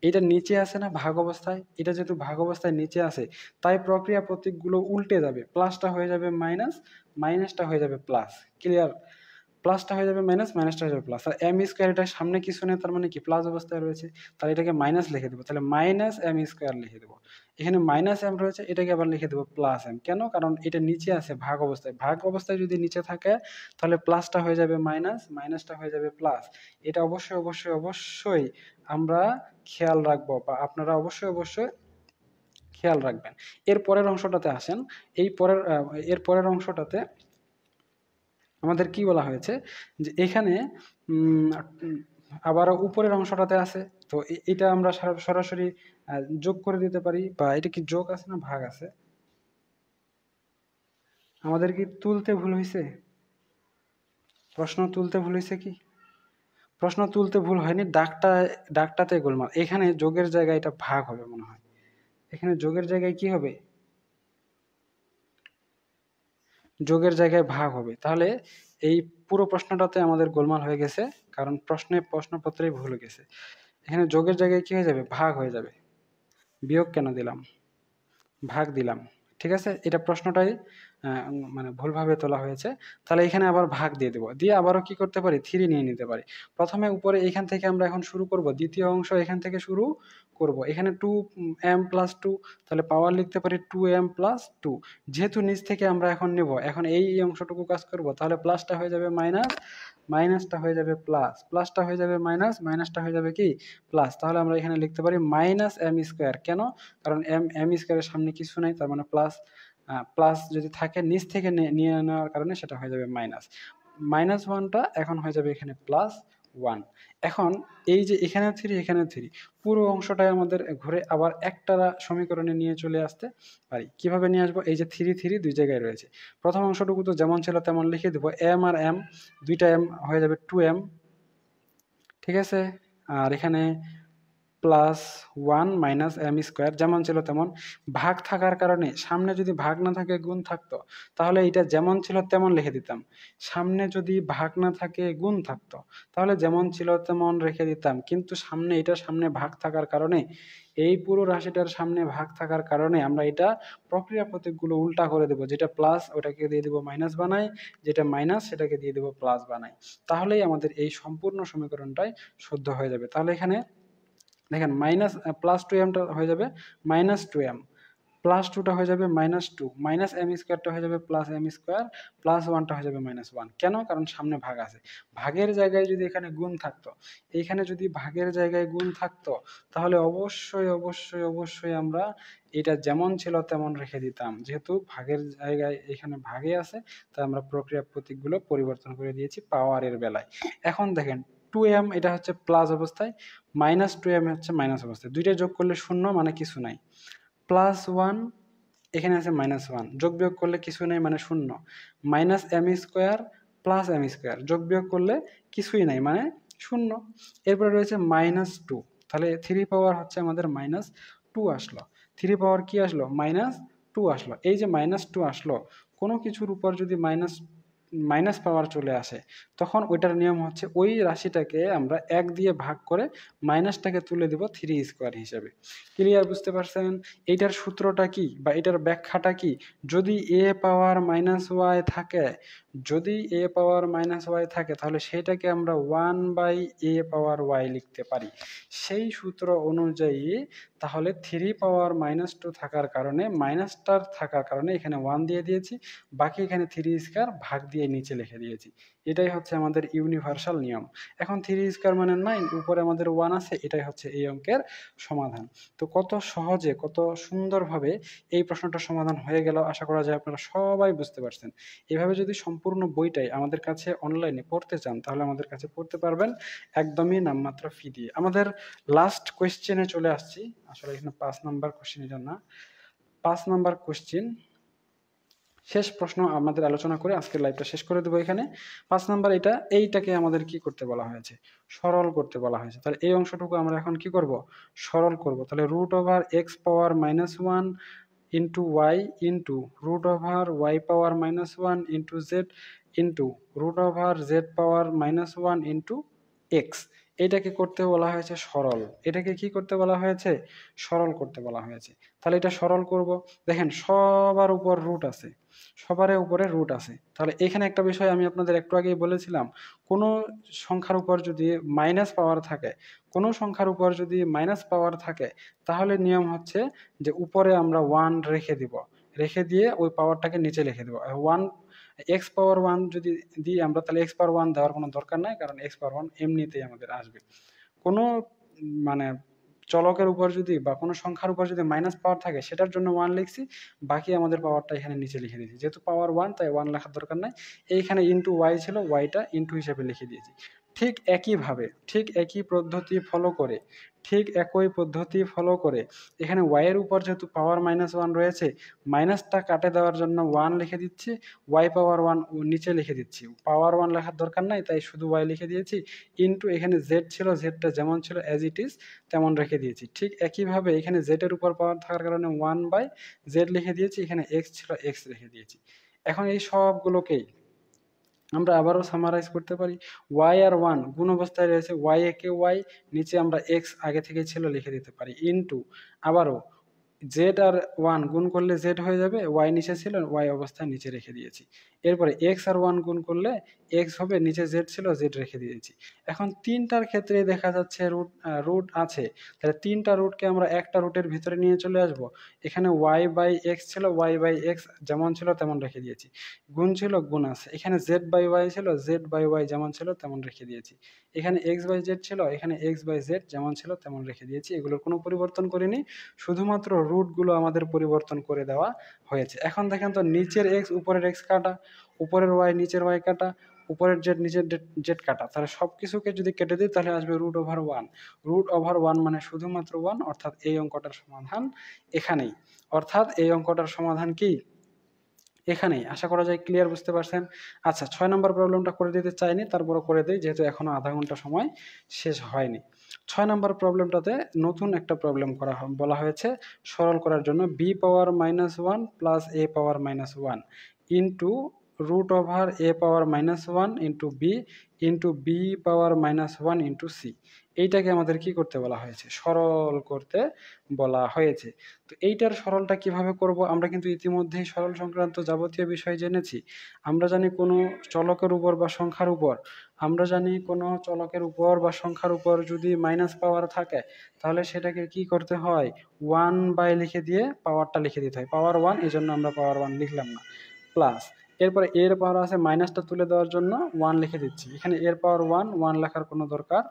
এটা নিচে আসে না ভাগ অবস্থায়, এটা যেহেতু ভাগ অবস্থায় নিচে আসে তাই প্রক্রিয়া প্রতীকগুলো উল্টে যাবে, প্লাসটা হয়ে যাবে মাইনাস, মাইনাসটা হয়ে যাবে প্লাস। ক্লিয়ার? প্লাসটা হয়ে যাবে মাইনাস, মাইনাসটা হয়ে যাবে প্লাস। আর এম স্কোয়ার এটার সামনে কিছু নেই, তার মানে কি প্লাস অবস্থায় রয়েছে, তাহলে এটাকে মাইনাস লিখে দেবো। তাহলে মাইনাস এম স্কোয়ার লিখে দেবো। এখানে মাইনাস এম রয়েছে, এটাকে আবার লিখে দেবো প্লাস এম। কেন? কারণ এটা নিচে আছে ভাগ অবস্থায়, ভাগ অবস্থায় যদি নিচে থাকে তাহলে প্লাসটা হয়ে যাবে মাইনাস, মাইনাসটা হয়ে যাবে প্লাস। এটা অবশ্যই অবশ্যই অবশ্যই আমরা খেয়াল রাখবো, বা আপনারা অবশ্যই অবশ্যই খেয়াল রাখবেন। এর পরের অংশটাতে আসেন। এর পরের অংশটাতে আমাদের কি বলা হয়েছে, যে এখানে আবার উপরের অংশটাতে আছে, তো এটা আমরা সরাসরি যোগ করে দিতে পারি, বা এটা কি যোগ আছে না ভাগ আছে? আমাদের কি তুলতে ভুল হয়েছে? প্রশ্ন তুলতে ভুল হয়েছে কি? প্রশ্ন তুলতে ভুল হয়নি, ডাকটাতে গোলমাল। এখানে যোগের জায়গায় এটা ভাগ হবে মনে হয়, এখানে যোগের জায়গায় কি হবে, যোগের জায়গায় ভাগ হবে। তাহলে এই পুরো প্রশ্নটাতে আমাদের গোলমাল হয়ে গেছে, কারণ প্রশ্নপত্রেই ভুল গেছে। এখানে যোগের জায়গায় কি হয়ে যাবে, ভাগ হয়ে যাবে। বিয়োগ কেন দিলাম, ভাগ দিলাম। ঠিক আছে, এটা প্রশ্নটাই মানে ভুলভাবে তোলা হয়েছে। তাহলে এখানে আবার ভাগ দিয়ে দেবো, দিয়ে আবারও কি করতে পারি, থ্রি নিয়ে নিতে পারি। প্রথমে উপরে এখান থেকে আমরা এখন শুরু করব, দ্বিতীয় অংশ এখান থেকে শুরু করব। এখানে টু এম প্লাস টু, তাহলে পাওয়ার লিখতে পারি টু এম প্লাস টু। যেহেতু নিচ থেকে আমরা এখন নেব, এখন এই অংশটুকু কাজ করব, তাহলে প্লাসটা হয়ে যাবে মাইনাস, মাইনাসটা হয়ে যাবে প্লাস, প্লাসটা হয়ে যাবে মাইনাস, মাইনাসটা হয়ে যাবে কি প্লাস। তাহলে আমরা এখানে লিখতে পারি মাইনাস এম স্কোয়ার। কেন? কারণ এম স্কোয়ারের সামনে কিছু নাই, তার মানে প্লাস, প্লাস যদি থাকে নিচ থেকে নিয়ে নেওয়ার কারণে সেটা হয়ে যাবে মাইনাস। মাইনাস ওয়ানটা এখন হয়ে যাবে এখানে প্লাস ওয়ান। এখন এই যে এখানে থ্রি এখানে থ্রি, পুরো অংশটাই আমাদের ঘুরে আবার একটা সমীকরণে নিয়ে চলে আসতে পারি। কিভাবে নিয়ে আসবো, এই যে থ্রি থ্রি দুই জায়গায় রয়েছে, প্রথম অংশটুকু তো যেমন ছিল তেমন লিখে দেবো, এম আর এম, দুইটা এম হয়ে যাবে টু এম। ঠিক আছে, আর এখানে plus one minus m square, যেমন ছিল তেমন। ভাগ থাকার কারণে, সামনে যদি ভাগ না থাকে গুণ থাকতো, তাহলে এটা যেমন ছিল তেমন লিখে দিতাম। সামনে যদি ভাগ না থাকে গুণ থাকতো, তাহলে যেমন ছিল তেমন রেখে দিতাম। কিন্তু সামনে, এটার সামনে ভাগ থাকার কারণে, এই পুরো রাশিটার সামনে ভাগ থাকার কারণে আমরা এটা প্রক্রিয়া প্রতীকগুলো উল্টা করে দেবো, যেটা প্লাস ওটাকে দিয়ে দেবো মাইনাস বানাই, যেটা মাইনাস সেটাকে দিয়ে দেবো প্লাস বানাই। তাহলেই আমাদের এই সম্পূর্ণ সমীকরণটাই শুদ্ধ হয়ে যাবে। তাহলে এখানে দেখেন মাইনাস প্লাস টু এমটা হয়ে যাবে মাইনাস টু এম, প্লাস টুটা হয়ে যাবে মাইনাস টু, মাইনাস এম স্কোয়ারটা হয়ে যাবে প্লাস এম স্কোয়ার, প্লাস ওয়ানটা হয়ে যাবে মাইনাস ওয়ান। কেন? কারণ সামনে ভাগ আছে। ভাগের জায়গায় যদি এখানে গুণ থাকতো, এইখানে যদি ভাগের জায়গায় গুণ থাকতো, তাহলে অবশ্যই অবশ্যই অবশ্যই আমরা এটা যেমন ছিল তেমন রেখে দিতাম। যেহেতু ভাগের জায়গায় এখানে ভাগে আছে, তাই আমরা প্রক্রিয়া প্রতীকগুলো পরিবর্তন করে দিয়েছি পাওয়ারের বেলায়। এখন দেখেন টু এম এটা হচ্ছে প্লাস অবস্থায়, মাইনাস টু এম হচ্ছে মাইনাস অবস্থায়, দুইটা যোগ করলে শূন্য, মানে কিছু নাই। প্লাস ওয়ান, এখানে আছে মাইনাস ওয়ান, যোগ বিয়োগ করলে কিছু নেই মানে শূন্য। Minus m square plus m square, যোগ বিয়োগ করলে কিছুই নাই মানে শূন্য। এরপরে রয়েছে মাইনাস টু, তাহলে থ্রি পাওয়ার হচ্ছে আমাদের মাইনাস টু আসলো। থ্রি পাওয়ার কি আসলো, মাইনাস টু আসলো। এই যে মাইনাস টু আসলো, কোনো কিছুর উপর যদি মাইনাস মাইনাস পাওয়ার চলে আসে, তখন ওইটার নিয়ম হচ্ছে ওই রাশিটাকে আমরা এক দিয়ে ভাগ করে মাইনাসটাকে তুলে দেব থ্রি স্কোয়ার হিসেবে। ক্লিয়ার? বুঝতে পারছেন? এইটার সূত্রটা কি বা এটার ব্যাখ্যাটা কি? যদি এ পাওয়ার মাইনাস ওয়াই থাকে, যদি এ পাওয়ার মাইনাস ওয়াই থাকে, তাহলে সেটাকে আমরা one by A power Y লিখতে পারি। সেই সূত্র অনুযায়ী তাহলে থ্রি পাওয়ার মাইনাস টু থাকার কারণে, মাইনাসটার থাকার কারণে এখানে ওয়ান দিয়ে দিয়েছি, বাকি এখানে থ্রি স্কোয়ার ভাগ দিয়ে এই নিচে লিখে দিয়েছি। এটাই হচ্ছে আমাদের ইউনিভার্সাল নিয়ম। এখন 3 মানে 9, উপরে আমাদের 1 আছে, এটাই হচ্ছে এই অঙ্কের সমাধান। তো কত সহজে, কত সুন্দরভাবে এই প্রশ্নটার সমাধান হয়ে গেল, আশা করা যায় আপনারা সবাই বুঝতে পারছেন। এভাবে যদি সম্পূর্ণ বইটাই আমাদের কাছে অনলাইনে পড়তে চান, তাহলে আমাদের কাছে পড়তে পারবেন একদমই নামমাত্র ফি দিয়ে। আমাদের লাস্ট কোয়েশ্চেনে চলে আসছি। আসলে এখানে 5 নাম্বার কোশ্চেন, এটা না, 5 নাম্বার কোশ্চেন, শেষ প্রশ্ন আমাদের আলোচনা করে আজকের লাইভটা শেষ করে দেবো এখানে। 5 নাম্বার, এইটাকে আমাদের কি করতে বলা হয়েছে? সরল করতে বলা হয়েছে। তাহলে এই অংশটুকু আমরা এখন কি করব? সরল করব। তাহলে √(x⁻−1 into y into √(y⁻−1 into z into √(z⁻−1 into x), এটাকে করতে বলা হয়েছে সরল। এটাকে কি করতে বলা হয়েছে? সরল করতে বলা হয়েছে। তাহলে এটা সরল করব। দেখেন সবার উপর রুট আছে, সবার উপরে রুট আছে। তাহলে এখানে একটা বিষয় আমি আপনাদের একটু আগেই বলেছিলাম, কোনো সংখ্যার উপর যদি মাইনাস পাওয়ার থাকে, কোনো সংখ্যার উপর যদি মাইনাস পাওয়ার থাকে, তাহলে নিয়ম হচ্ছে যে উপরে আমরা 1 রেখে দিব, রেখে দিয়ে ওই পাওয়ারটাকে নিচে লিখে দেবো। 1 যদি দিই আমরা, তাহলে x⁻1 দেওয়ার কোনো দরকার নাই, কারণ x⁻1 এমনিতেই আমাদের আসবে। কোনো মানে চলকের উপর যদি বা কোনো সংখ্যার উপর যদি মাইনাস পাওয়ার থাকে, সেটার জন্য 1 লিখছি, বাকি আমাদের পাওয়ারটা এখানে নিচে লিখে দিয়েছি। যেহেতু পাওয়ার 1, তাই 1 লেখার দরকার নাই। এইখানে ইন্টু ওয়াই ছিল, ওয়াইটা ইন্টু হিসেবে লিখে দিয়েছি। ঠিক একইভাবে, ঠিক একই পদ্ধতি ফলো করে, ঠিক একই পদ্ধতি ফলো করে এখানে ওয়াইয়ের উপর যেহেতু পাওয়ার -1 রয়েছে, মাইনাসটা কাটে দেওয়ার জন্য 1 লিখে দিচ্ছি, y⁻1 নিচে লিখে দিচ্ছি। পাওয়ার 1 লেখার দরকার নাই, তাই শুধু y লিখে দিয়েছি, ইন্টু এখানে z ছিল, জেডটা যেমন ছিল অ্যাজ ইট ইজ তেমন রেখে দিয়েছি। ঠিক একইভাবে এখানে z এর উপর পাওয়ার থাকার কারণে 1/z লিখে দিয়েছি, এখানে x ছিল x রেখে দিয়েছি। এখন এই সবগুলোকেই আমরা আবারও সামারাইজ করতে পারি। y আর 1 গুণ অবস্থায় রয়েছে, y একে y, নিচে আমরা x আগে থেকে ছিল লিখে দিতে পারি, ইন্টু আবারও z আর 1 গুণ করলে z হয়ে যাবে, y নিচে ছিল, y অবস্থায় নিচে রেখে দিয়েছি। এরপরে x আর 1 গুণ করলে x হবে, নিচে z ছিল, z রেখে দিয়েছি। এখন তিনটার ক্ষেত্রে দেখা যাচ্ছে রুট আছে, তাহলে তিনটা রুটকে আমরা একটা রুটের ভিতরে নিয়ে চলে আসব। এখানে y/x ছিল, y/x যেমন ছিল তেমন রেখে দিয়েছি। গুণ ছিল, গুণ আছে। এখানে z/y ছিল, z/y যেমন ছিল তেমন রেখে দিয়েছি। এখানে x/z ছিল, এখানে x/z যেমন ছিল তেমন রেখে দিয়েছি। এগুলোর কোনো পরিবর্তন করিনি, শুধুমাত্র রুটগুলো আমাদের পরিবর্তন করে দেওয়া হয়েছে। এখন দেখেন তো, নিচের x উপরের x কাটা, উপরের y নিচের y কাটা, উপরের z নিচের z কাটা, তাহলে সব কিছুকে যদি কেটে দিই তাহলে আসবে √(1). √(1) মানে শুধুমাত্র 1, অর্থাৎ এই অঙ্কটার সমাধান এখানেই। অর্থাৎ এই অঙ্কটার সমাধান কি? এখানেই। আশা করা যায় ক্লিয়ার, বুঝতে পারছেন। আচ্ছা, 6 নম্বর প্রবলেমটা করে দিতে চাইনি, তারপরও করে দিই, যেহেতু এখনো আধা ঘন্টা সময় শেষ হয়নি। 6 নম্বর প্রবলেমটাতে নতুন একটা প্রবলেম বলা হয়েছে সরল করার জন্য, b⁻−1 plus a⁻−1 into √(a⁻−1 into b into b⁻−1 into c। এইটাকে আমাদের কি করতে বলা হয়েছে? সরল করতে বলা হয়েছে। তো এইটার সরলটা কিভাবে করব? আমরা কিন্তু ইতিমধ্যেই সরল সংক্রান্ত যাবতীয় বিষয় জেনেছি। আমরা জানি কোনো চলকের উপর বা সংখ্যার উপর, আমরা জানি কোনো চলকের উপর বা সংখ্যার উপর যদি মাইনাস পাওয়ার থাকে, তাহলে সেটাকে কি করতে হয়? 1 লিখে দিয়ে পাওয়ারটা লিখে দিতে হয়। পাওয়ার 1, এজন্য আমরা পাওয়ার 1 লিখলাম না। প্লাস এরপরে এর পাওয়ার আছে, মাইনাসটা তুলে দেওয়ার জন্য 1 লিখে দিচ্ছি। এখানে এর পাওয়ার 1 লেখার কোনো দরকার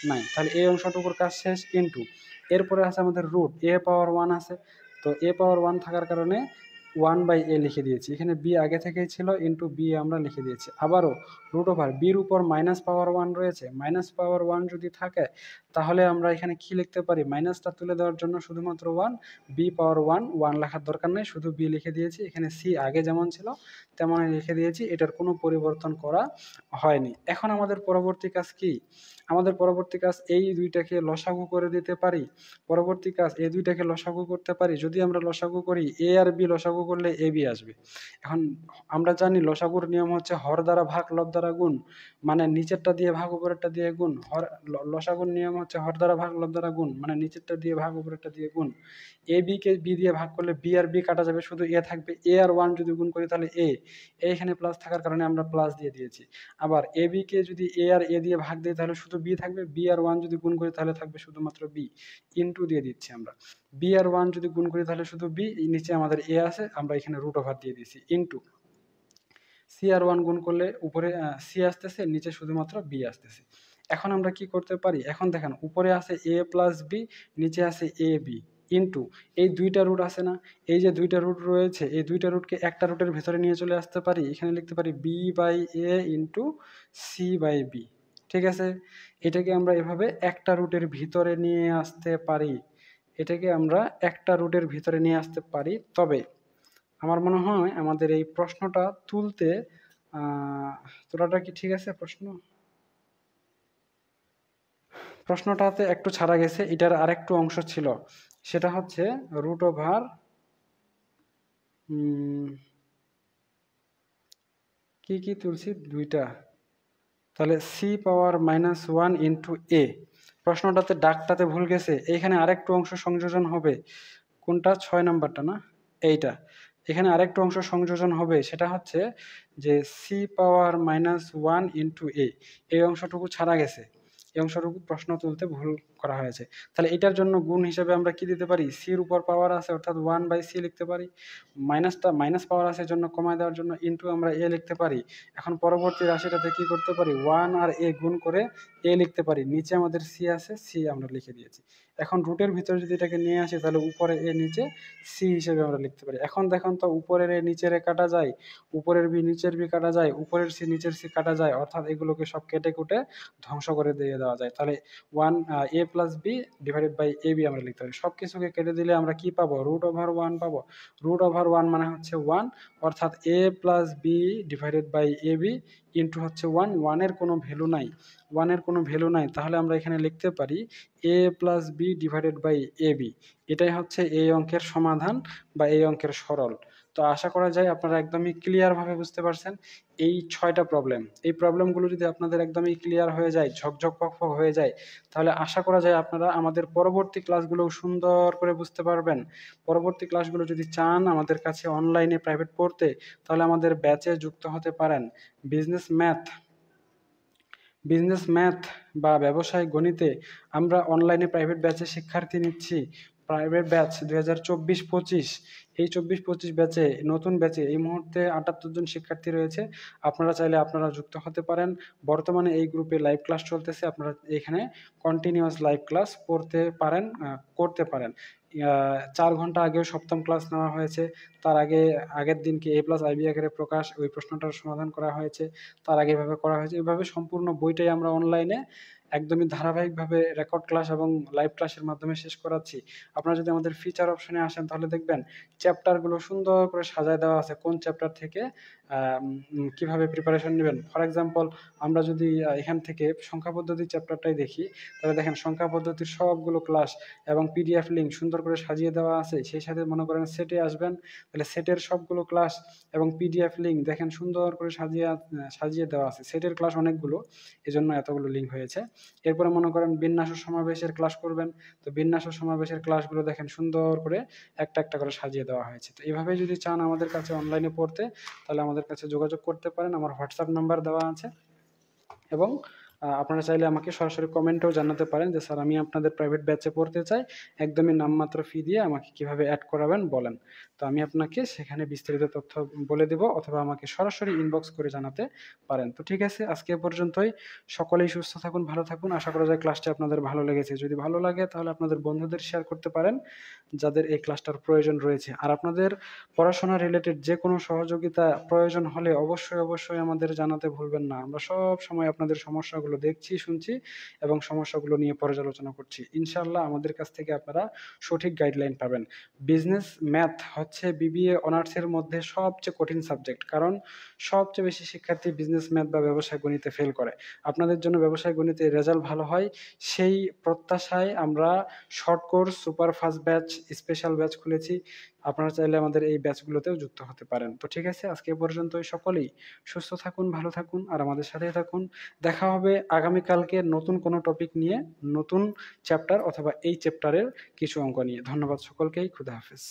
নাই। তাহলে এই অংশটুকুর কাজ শেষ। ইন্টু এরপরে আছে আমাদের রুট, a⁻1 আছে, তো a⁻1 থাকার কারণে 1/a লিখে দিয়েছি। এখানে b আগে থেকেই ছিল, ইন্টু b আমরা লিখে দিয়েছি। আবারও √(, বির উপর -1 রয়েছে, -1 যদি থাকে তাহলে আমরা এখানে কি লিখতে পারি? মাইনাসটা তুলে দেওয়ার জন্য শুধুমাত্র 1, b⁻1 লেখার দরকার নেই, শুধু b লিখে দিয়েছি। এখানে c আগে যেমন ছিল তেমনই লিখে দিয়েছি, এটার কোনো পরিবর্তন করা হয়নি। এখন আমাদের পরবর্তী কাজ কি? আমাদের পরবর্তী কাজ এই দুইটাকে লসাগু করে দিতে পারি। পরবর্তী কাজ এই দুইটাকে লসাগু করতে পারি। যদি আমরা লসাগু করি, a আর b লসাগু করলে ab আসবে। এখন আমরা জানি লসাগুর নিয়ম হচ্ছে হর দ্বারা ভাগ, লব দ্বারা গুণ, মানে নিচেরটা দিয়ে ভাগ, উপরেরটা দিয়ে গুণ। লসাগুর নিয়ম হচ্ছে হর দ্বারা ভাগ, লব দ্বারা গুণ, মানে নিচেরটা দিয়ে ভাগ, উপরেরটা দিয়ে গুণ। ab কে b দিয়ে ভাগ করলে b আর b কাটা যাবে, শুধু a থাকবে। a আর 1 যদি গুণ করি তাহলে a, এইখানে প্লাস থাকার কারণে আমরা প্লাস দিয়ে দিয়েছি। আবার ab কে যদি a আর a দিয়ে ভাগ দিই তাহলে শুধু b থাকবে। b আর 1 যদি গুণ করি তাহলে থাকবে শুধুমাত্র b, ইন্টু দিয়ে দিচ্ছি আমরা। b আর 1 যদি গুণ করি তাহলে শুধু b, নিচে আমাদের a আছে, আমরা এখানে √(, দিয়ে দিয়েছি, ইন্টু সি আর ওয়ান গুণ করলে উপরে সি আসতেছে, নিচে শুধুমাত্র বি আসতেছে। এখন আমরা কি করতে পারি, এখন দেখেন উপরে আছে এ প্লাস বি, নিচে আছে এ বি ইন্টু এই দুইটা রুট আছে না, এই যে দুইটা রুট রয়েছে এই দুইটা রুটকে একটা রুটের ভেতরে নিয়ে চলে আসতে পারি, এখানে লিখতে পারি b by a into c by b. ঠিক আছে, এটাকে আমরা এভাবে একটা রুটের ভিতরে নিয়ে আসতে পারি, এটাকে আমরা একটা রুটের ভিতরে নিয়ে আসতে পারি। তবে আমার মনে হয় আমাদের এই প্রশ্নটা তুলতে তোলাটা কি ঠিক আছে, প্রশ্নটাতে একটু ছাড়া গেছে, এটার আরেকটু অংশ ছিল, সেটা হচ্ছে রুট ওভার কি কি তুলছি দুইটা, তাহলে সি পাওয়ার -1 ইন্টু এ, প্রশ্নটাতে ডাকটাতে ভুল গেছে, এইখানে আরেকটু অংশ সংযোজন হবে, কোনটা 6 নাম্বারটা না, এইটা, এখানে আরেকটু অংশ সংযোজন হবে, সেটা হচ্ছে যে সি পাওয়ার -1 ইন্টু এ, এই অংশটুকু ছাড়া গেছে, এই অংশটুকু প্রশ্ন তুলতে ভুল করা হয়েছে। তাহলে এটার জন্য গুণ হিসেবে আমরা কি দিতে পারি, সির উপর পাওয়ার আছে অর্থাৎ 1/c লিখতে পারি, মাইনাস পাওয়ার আছে জন্য কমায় দেওয়ার জন্য ইন্টু আমরা এ লিখতে পারি। এখন পরবর্তী রাশিটাতে কি করতে পারি, 1 আর এ গুণ করে এ লিখতে পারি, নিচে আমাদের সি আছে, সি আমরা লিখে দিয়েছি। এখন রুটের ভিতরে যদি এটাকে নিয়ে আসি তাহলে উপরে এ নিচে সি হিসেবে আমরা লিখতে পারি। এখন দেখুন তো উপরের এ নিচের এ কাটা যায়, উপরের বি নিচের বি কাটা যায়, উপরের সি নিচের সি কাটা যায়, অর্থাৎ এগুলোকে সব কেটে কুটে ধ্বংস করে দিয়ে দেওয়া যায়। তাহলে A plus B divided by A B আমরা লিখতে পারি। সব কিছুকে কেটে দিলে আমরা কি পাবো, √1 পাবো। √1 মানে হচ্ছে 1, অর্থাৎ A plus B divided by A B into হচ্ছে 1, 1-এর কোনো ভ্যালু নাই, 1-এর কোনো ভ্যালু নাই, তাহলে আমরা এখানে লিখতে পারি A plus B divided by A B. এটাই হচ্ছে এই অঙ্কের সমাধান বা এই অঙ্কের সরল। তো আশা করা যায় আপনারা একদমই ক্লিয়ারভাবে বুঝতে পারছেন এই 6টা প্রবলেম। এই প্রবলেমগুলো যদি আপনাদের একদমই ক্লিয়ার হয়ে যায়, ঝকঝক পকপক হয়ে যায়, তাহলে আশা করা যায় আপনারা আমাদের পরবর্তী ক্লাসগুলো সুন্দর করে বুঝতে পারবেন। পরবর্তী ক্লাসগুলো যদি চান আমাদের কাছে অনলাইনে প্রাইভেট পড়তে, তাহলে আমাদের ব্যাচে যুক্ত হতে পারেন। বিজনেস ম্যাথ বা ব্যবসায় গণিতে আমরা অনলাইনে প্রাইভেট ব্যাচে শিক্ষার্থী নিচ্ছি। প্রাইভেট ব্যাচ 2024-25, এই 24-25 ব্যাচে, নতুন ব্যাচে এই মুহূর্তে 78 জন শিক্ষার্থী রয়েছে। আপনারা চাইলে আপনারা যুক্ত হতে পারেন। বর্তমানে এই গ্রুপে লাইভ ক্লাস চলতেছে, আপনারা এখানে কন্টিনিউয়াস লাইভ ক্লাস পড়তে পারেন, করতে পারেন। 4 ঘন্টা আগেও সপ্তম ক্লাস নেওয়া হয়েছে, তার আগের দিনকে এ প্লাস আইবি আকারে প্রকাশ, ওই প্রশ্নটার সমাধান করা হয়েছে, তার আগে এভাবে করা হয়েছে। এভাবে সম্পূর্ণ বইটাই আমরা অনলাইনে একদমই ধারাবাহিকভাবে রেকর্ড ক্লাস এবং লাইভ ক্লাসের মাধ্যমে শেষ করাচ্ছি। আপনারা যদি আমাদের ফিচার অপশনে আসেন তাহলে দেখবেন চ্যাপ্টারগুলো সুন্দর করে সাজায় দেওয়া আছে, কোন চ্যাপ্টার থেকে কিভাবে প্রিপারেশন নেবেন। ফর এক্সাম্পল আমরা যদি এখান থেকে সংখ্যা পদ্ধতি চ্যাপ্টারটাই দেখি, তাহলে দেখেন সংখ্যা পদ্ধতির সবগুলো ক্লাস এবং পিডিএফ লিঙ্ক সুন্দর করে সাজিয়ে দেওয়া আছে। সেই সাথে মনে করেন সেটে আসবেন, তাহলে সেটের সবগুলো ক্লাস এবং পিডিএফ লিঙ্ক দেখেন সুন্দর করে সাজিয়ে দেওয়া আছে। সেটের ক্লাস অনেকগুলো, এজন্য এতগুলো লিঙ্ক হয়েছে। এরপরে মনে করেন বিন্যাস ও সমাবেশের ক্লাস করবেন, তো বিন্যাস ও সমাবেশের ক্লাসগুলো দেখেন সুন্দর করে একটা একটা করে সাজিয়ে দেওয়া হয়েছে। তো এইভাবে যদি চান আমাদের কাছে অনলাইনে পড়তে, তাহলে আমাদের কাছে যোগাযোগ করতে পারেন, আমার হোয়াটসঅ্যাপ নাম্বার দেওয়া আছে। এবং আপনারা চাইলে আমাকে সরাসরি কমেন্টেও জানাতে পারেন যে স্যার আমি আপনাদের প্রাইভেট ব্যাচে পড়তে চাই, একদমই নামমাত্র ফি দিয়ে আমাকে কিভাবে অ্যাড করাবেন বলেন। তো আমি আপনাকে সেখানে বিস্তারিত তথ্য বলে দেব, অথবা আমাকে সরাসরি ইনবক্স করে জানাতে পারেন। তো ঠিক আছে, আজকে এ পর্যন্তই। সকলেই সুস্থ থাকুন, ভালো থাকুন। আশা করা যায় ক্লাসটি আপনাদের ভালো লেগেছে। যদি ভালো লাগে তাহলে আপনাদের বন্ধুদের শেয়ার করতে পারেন যাদের এই ক্লাসটার প্রয়োজন রয়েছে। আর আপনাদের পড়াশোনা রিলেটেড যে কোনো সহযোগিতা প্রয়োজন হলে অবশ্যই আমাদের জানাতে ভুলবেন না। আমরা সব সময় আপনাদের সমস্যাগুলো দেখছি, শুনছি এবং সমস্যাগুলো নিয়ে পর্যালোচনা করছি। ইনশাআল্লাহ আমাদের কাছ থেকে আপনারা সঠিক গাইডলাইন পাবেন। বিজনেস ম্যাথ হচ্ছে বিবিএ অনার্সের মধ্যে সবচেয়ে কঠিন সাবজেক্ট, কারণ সবচেয়ে বেশি শিক্ষার্থী বিজনেস ম্যাথ বা ব্যবসায় গণিতে ফেল করে। আপনাদের জন্য ব্যবসায় গণিতে রেজাল্ট ভালো হয়, সেই প্রত্যাশায় আমরা short course, super fast batch, special batch খুলেছি। আপনারা চাইলে আমাদের এই ব্যাচগুলোতেও যুক্ত হতে পারেন। তো ঠিক আছে, আজকে এ পর্যন্তই। সকলেই সুস্থ থাকুন, ভালো থাকুন আর আমাদের সাথেই থাকুন। দেখা হবে আগামীকালকে নতুন কোনো টপিক নিয়ে, নতুন চ্যাপ্টার অথবা এই চ্যাপ্টারের কিছু অঙ্ক নিয়ে। ধন্যবাদ সকলকেই। খুদা হাফেজ।